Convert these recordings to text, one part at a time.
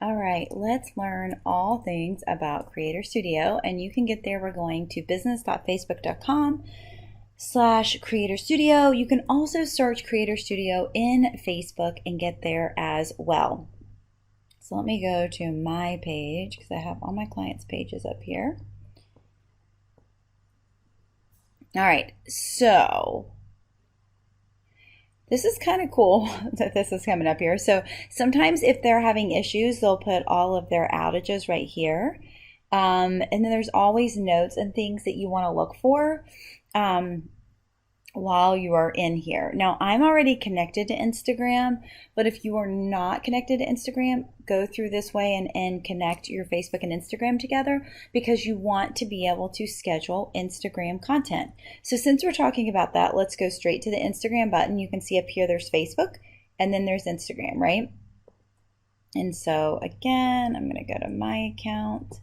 All right, let's learn all things about Creator Studio, and you can get there. We're going to business.facebook.com/Creator Studio. You can also search Creator Studio in Facebook and get there as well. So let me go to my page because I have all my clients' pages up here. All right, so this is kind of cool that this is coming up here. So sometimes if they're having issues, they'll put all of their outages right here. And then there's always notes and things that you want to look for while you are in here. Now, I'm already connected to Instagram, but if you are not connected to Instagram, go through this way and connect your Facebook and Instagram together because you want to be able to schedule Instagram content. So since we're talking about that, let's go straight to the Instagram button. You can see up here there's Facebook and then there's Instagram, right? And so again, I'm going to go to my account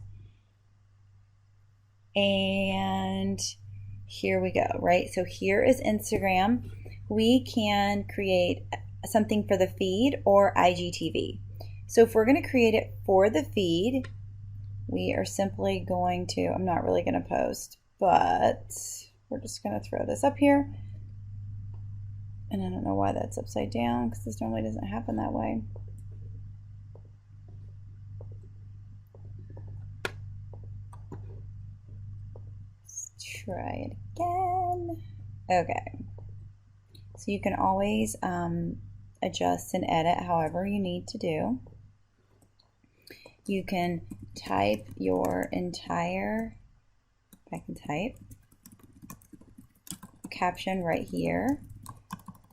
and here we go, right? So here is Instagram. We can create something for the feed or IGTV. So if we're going to create it for the feed, we are simply going to, I'm not really going to post, but we're just going to throw this up here. And I don't know why that's upside down because this normally doesn't happen that way. Try it again. Okay. So you can always adjust and edit however you need to do. You can type your entire, I can type, caption right here.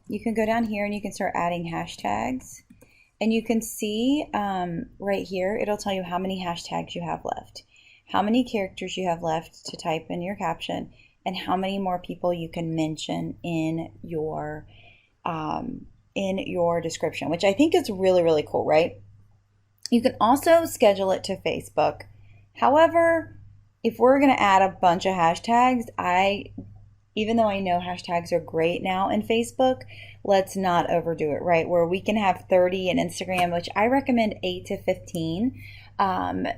You can go down here and you can start adding hashtags. And you can see right here, it'll tell you how many hashtags you have left, how many characters you have left to type in your caption, and how many more people you can mention in your description, which I think is really, really cool, right? You can also schedule it to Facebook. However, if we're going to add a bunch of hashtags, even though I know hashtags are great now in Facebook, let's not overdo it, right? Where we can have 30 in Instagram, which I recommend 8 to 15,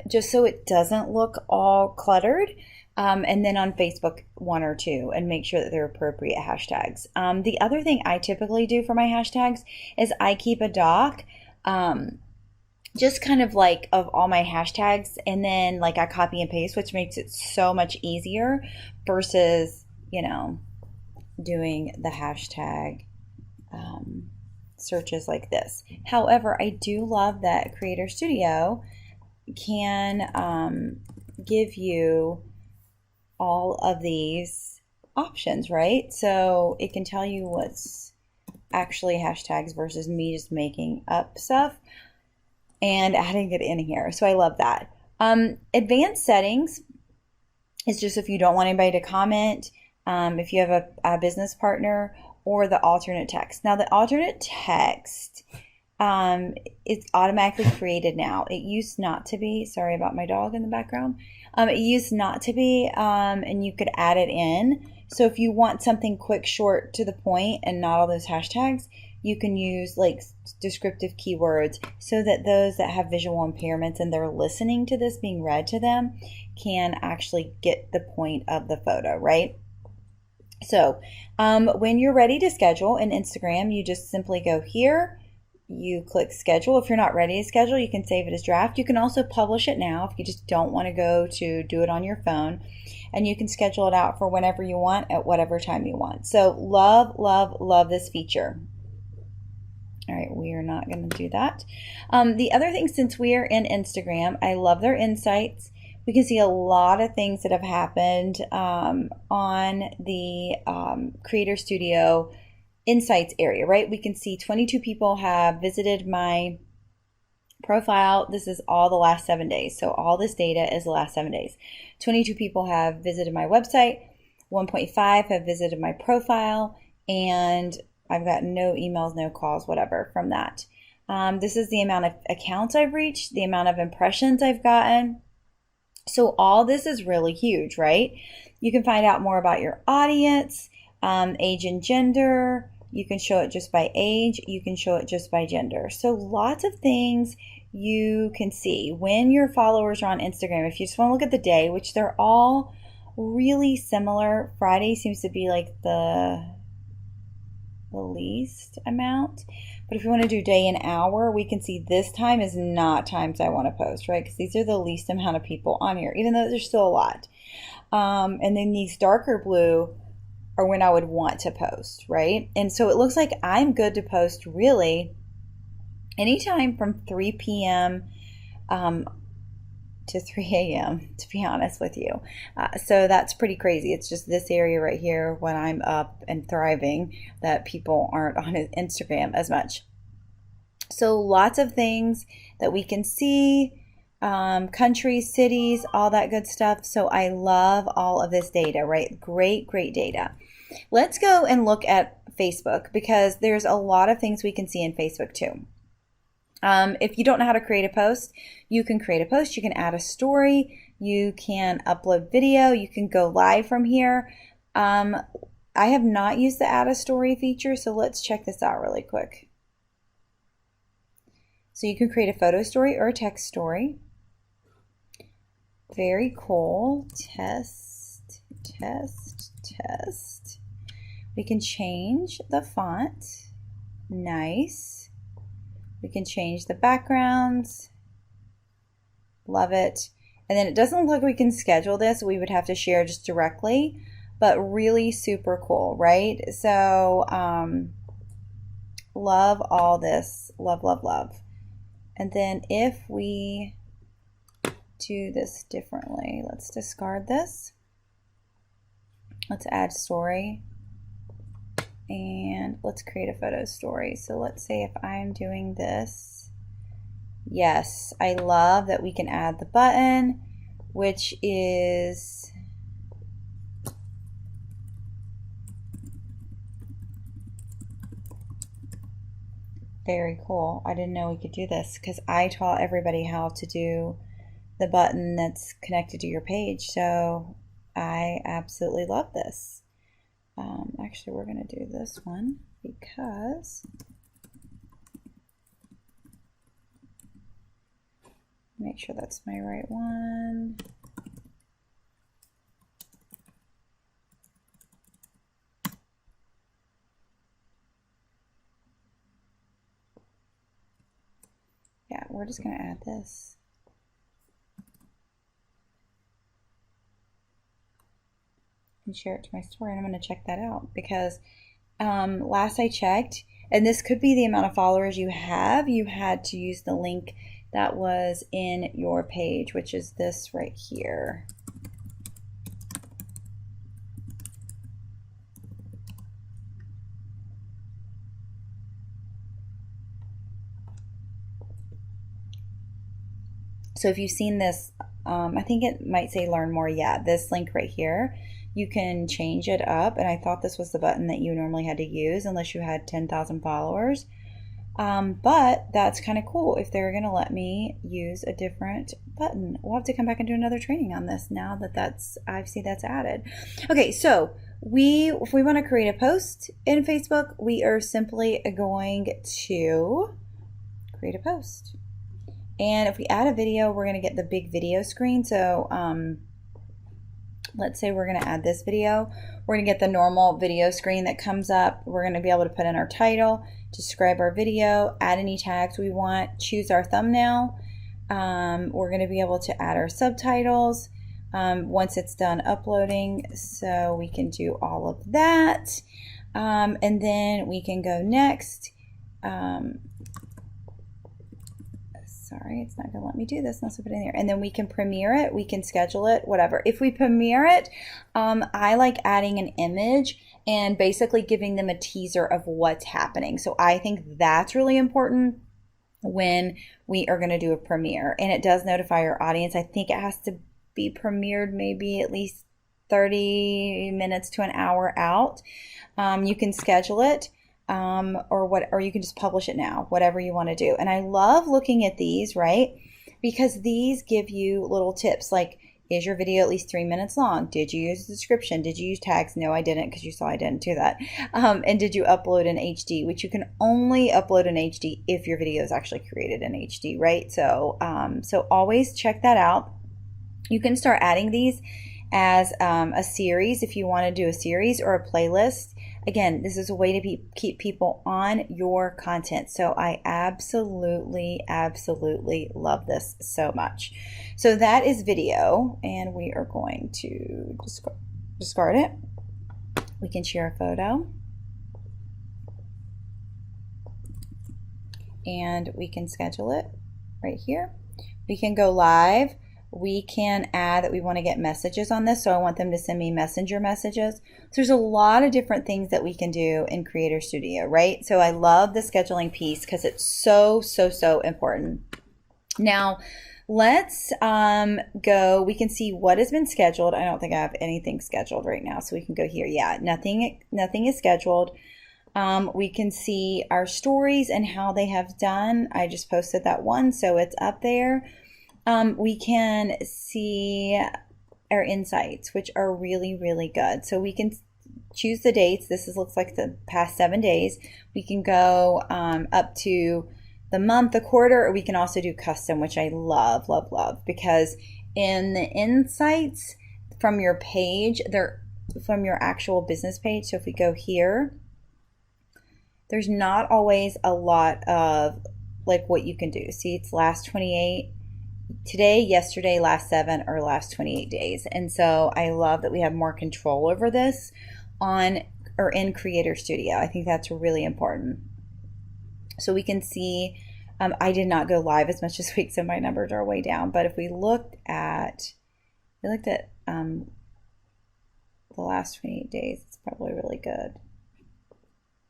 just so it doesn't look all cluttered. And then on Facebook, 1 or 2, and make sure that they're appropriate hashtags. The other thing I typically do for my hashtags is I keep a doc, just kind of like of all my hashtags, and then like I copy and paste, which makes it so much easier versus, doing the hashtag searches like this. However, I do love that Creator Studio can give you all of these options, right? So it can tell you what's actually hashtags versus me just making up stuff and adding it in here. So I love that. Advanced settings is just if you don't want anybody to comment, if you have a business partner, or the alternate text. Now the alternate text is automatically created now. It used not to be. Sorry about my dog in the background. It used not to be, and you could add it in. So if you want something quick, short, to the point, and not all those hashtags, you can use like descriptive keywords so that those that have visual impairments and they're listening to this being read to them can actually get the point of the photo, right? So when you're ready to schedule in Instagram, you just simply go here, you click schedule. If you're not ready to schedule, you can save it as draft. You can also publish it now if you just don't want to go to do it on your phone, and you can schedule it out for whenever you want at whatever time you want. So love, love, love this feature. All right, we are not going to do that. The other thing, since we are in Instagram, I love their insights. We can see a lot of things that have happened on the Creator Studio Insights area, right? We can see 22 people have visited my profile. This is all the last 7 days. So all this data is the last 7 days. 22 people have visited my website. 1.5 have visited my profile. And I've got no emails, no calls, whatever from that. This is the amount of accounts I've reached, the amount of impressions I've gotten. So all this is really huge, right? You can find out more about your audience, age and gender, You can show it just by age. You can show it just by gender. So lots of things you can see when your followers are on Instagram. If you just want to look at the day, which they're all really similar. Friday seems to be like the least amount. But if you want to do day and hour, we can see this time is not times I want to post, right? Because these are the least amount of people on here, even though there's still a lot. And then these darker blue are when I would want to post, right? And so it looks like I'm good to post really anytime from 3 p.m. To 3 a.m., to be honest with you. So that's pretty crazy. It's just this area right here when I'm up and thriving that people aren't on Instagram as much. So lots of things that we can see, countries, cities, all that good stuff. So I love all of this data, right? Great, great data. Let's go and look at Facebook because there's a lot of things we can see in Facebook too. If you don't know how to create a post, you can create a post. You can add a story. You can upload video. You can go live from here. I have not used the add a story feature, so let's check this out really quick. So you can create a photo story or a text story. Very cool. Test, test, test. We can change the font. Nice. We can change the backgrounds. Love it. And then it doesn't look like we can schedule this. We would have to share just directly, but really super cool, right? So love all this. Love, love, love. And then if we do this differently, let's discard this. Let's add story. And let's create a photo story. So let's say if I'm doing this, yes, I love that we can add the button, which is very cool. I didn't know we could do this because I taught everybody how to do the button that's connected to your page. So I absolutely love this. Actually, we're going to do this one because make sure that's my right one. Yeah, we're just going to add this. And share it to my story, and I'm going to check that out because last I checked, and this could be the amount of followers you have, you had to use the link that was in your page, which is this right here. So if you've seen this, I think it might say learn more. Yeah, this link right here. You can change it up, and I thought this was the button that you normally had to use unless you had 10,000 followers. But that's kind of cool if they're going to let me use a different button. We'll have to come back and do another training on this now that I see that's added. Okay, so if we want to create a post in Facebook, we are simply going to create a post. And if we add a video, we're going to get the big video screen. So let's say we're going to add this video. We're going to get the normal video screen that comes up. We're going to be able to put in our title, describe our video, add any tags we want, choose our thumbnail. We're going to be able to add our subtitles once it's done uploading. So we can do all of that. And then we can go next. Sorry, it's not going to let me do this unless I put it in there. And then we can premiere it. We can schedule it, whatever. If we premiere it, I like adding an image and basically giving them a teaser of what's happening. So I think that's really important when we are going to do a premiere. And it does notify your audience. I think it has to be premiered maybe at least 30 minutes to an hour out. You can schedule it. Or you can just publish it now, whatever you want to do. And I love looking at these, right? Because these give you little tips like Is your video at least 3 minutes long? Did you use the description? Did you use tags? No, I didn't, because you saw I didn't do that. And did you upload in HD, which you can only upload in HD if your video is actually created in HD, right? So, so always check that out. You can start adding these as a series if you want to do a series or a playlist. Again, this is a way to keep people on your content. So I absolutely love this so much. So that is video, and we are going to discard it. We can share a photo, and we can schedule it right here. We can go live. We can add that we want to get messages on this, so I want them to send me messenger messages. So there's a lot of different things that we can do in Creator Studio, right? So I love the scheduling piece because it's so important. Now let's go. We can see what has been scheduled. I don't think I have anything scheduled right now, so we can go here. Yeah, nothing is scheduled. We can see our stories and how they have done. I just posted that one, so it's up there. We can see our insights, which are really good. So we can choose the dates. This looks like the past 7 days. We can go up to the month, the quarter, or we can also do custom, which I love, because in the insights from your page, they're from your actual business page. So if we go here, there's not always a lot of like what you can do. See, it's last 28. Today, yesterday, last 7, or last 28 days. And so I love that we have more control over this on or in Creator Studio. I think that's really important. So we can see, I did not go live as much this week, so my numbers are way down. But if we looked at the last 28 days, it's probably really good.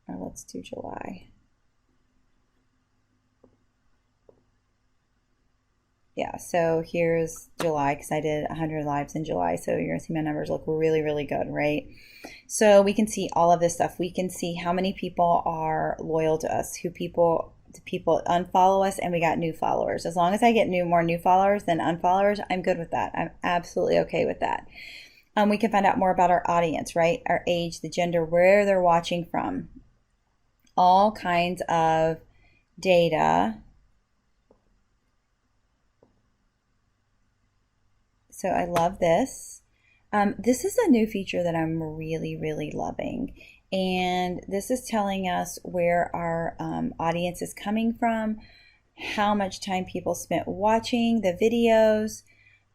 Or let's do July. Yeah, so here's July, because I did 100 lives in July, so you're going to see my numbers look really good, right? So we can see all of this stuff. We can see how many people are loyal to us, people unfollow us, and we got new followers. As long as I get more new followers than unfollowers, I'm good with that. I'm absolutely okay with that. We can find out more about our audience, right? Our age, the gender, where they're watching from, all kinds of data. So I love this. This is a new feature that I'm really loving. And this is telling us where our audience is coming from, how much time people spent watching the videos,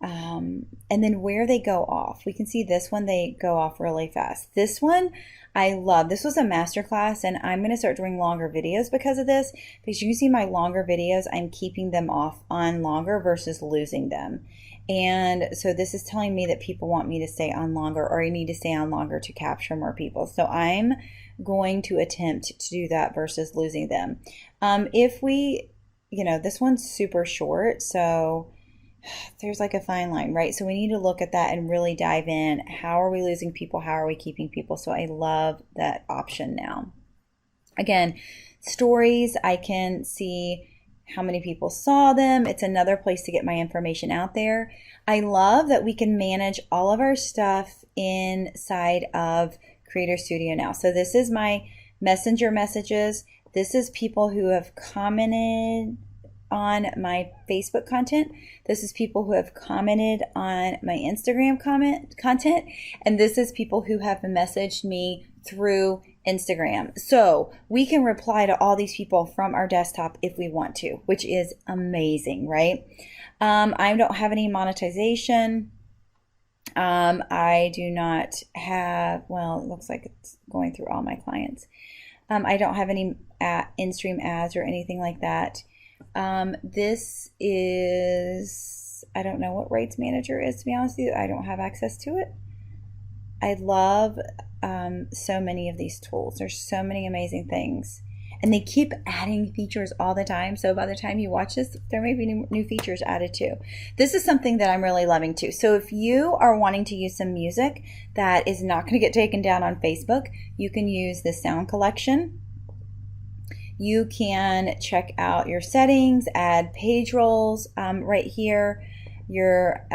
and then where they go off. We can see this one, they go off really fast. This one, I love. This was a masterclass, and I'm going to start doing longer videos because of this, because you can see my longer videos, I'm keeping them off on longer versus losing them. And so this is telling me that people want me to stay on longer, or I need to stay on longer to capture more people. So I'm going to attempt to do that versus losing them. If we, this one's super short, so there's like a fine line, right? So we need to look at that and really dive in. How are we losing people? How are we keeping people? So I love that option now. Again, stories, I can see how many people saw them. It's another place to get my information out there. I love that we can manage all of our stuff inside of Creator Studio now. So this is my messenger messages. This is people who have commented on my Facebook content. This is people who have commented on my Instagram content. And this is people who have messaged me through Instagram. So we can reply to all these people from our desktop if we want to, which is amazing, right? I don't have any monetization. I do not have, well, it looks like it's going through all my clients. I don't have any in-stream ads or anything like that. This is, I don't know what Rights Manager is, to be honest with you. I don't have access to it. I love so many of these tools. There's so many amazing things, and they keep adding features all the time. So by the time you watch this, there may be new features added too. This is something that I'm really loving too. So if you are wanting to use some music that is not going to get taken down on Facebook, you can use the sound collection. You can check out your settings, add page rolls right here. Your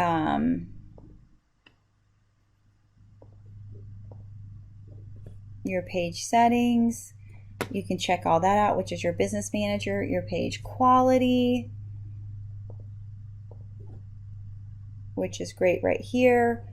your page settings. You can check all that out, which is your business manager, your page quality, which is great right here.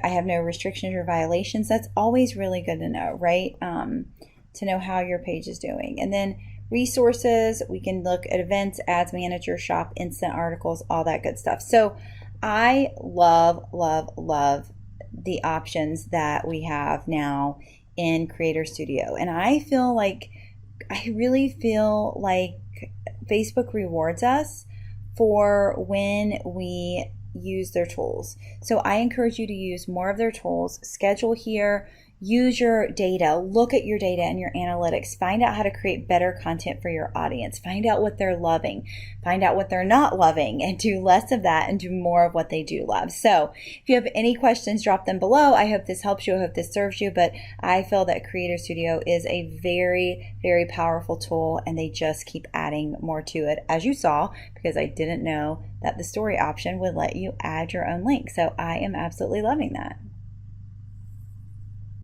I have no restrictions or violations. That's always really good to know, right? To know how your page is doing. And then resources, we can look at events, ads manager, shop, instant articles, all that good stuff. So I love, love, love the options that we have now in Creator Studio. And I really feel like Facebook rewards us for when we use their tools. So I encourage you to use more of their tools. Schedule here, use your data, look at your data and your analytics, find out how to create better content for your audience, find out what they're loving, find out what they're not loving, and do less of that and do more of what they do love. So if you have any questions, drop them below. I hope this helps you. I hope this serves you, but I feel that Creator Studio is a very, very powerful tool, and they just keep adding more to it, as you saw, because I didn't know that the story option would let you add your own link. So I am absolutely loving that.